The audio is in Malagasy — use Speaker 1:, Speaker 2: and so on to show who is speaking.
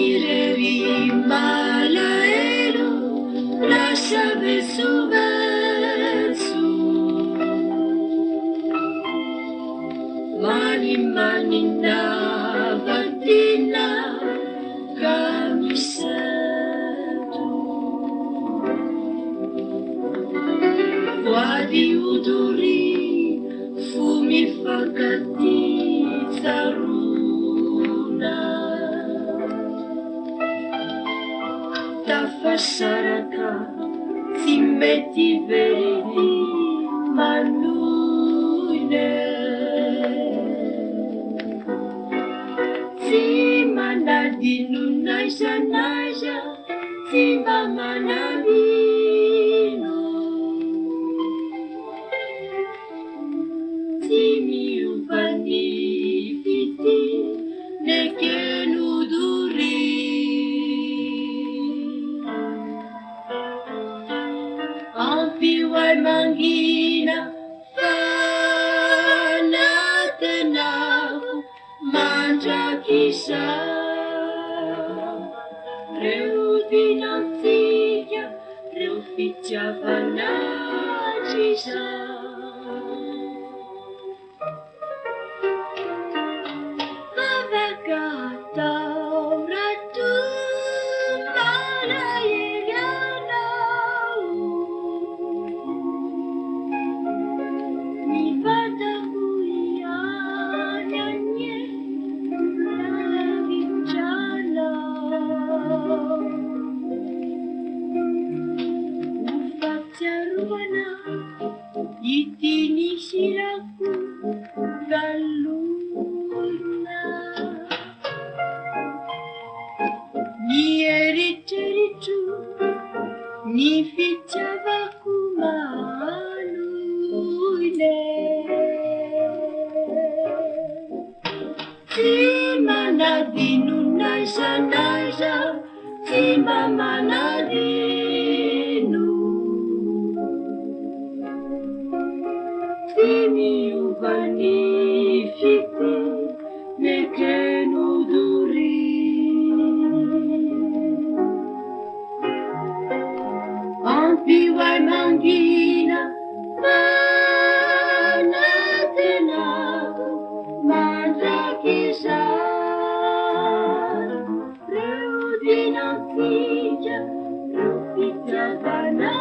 Speaker 1: Manirery malahelo, lasa vetsovetso. Manimanina Dina misento. Voady doria, mifankatia tsaroana. Tafasaraka, mety manoina. Manadino naiza, manadino. Miova ny fitia, nekena doria. Ampy mangina, fanantenako, mandrakizay. Ireo dinantsika, ireo fitiavana hatrizay. Vavaka atao rato malahery anao. Mivatako ihany anye lavitrana. Tsaroana, ity nisirako galona. Ny eritreritro, ny fitiavako manoina. Tsy manadino naiza, tsy mba manadino. Miova ny fitia, nekena doria. Ampy mangina, fanantenako, mandrakizay. Ireo dinantsika, ireo fitiavana.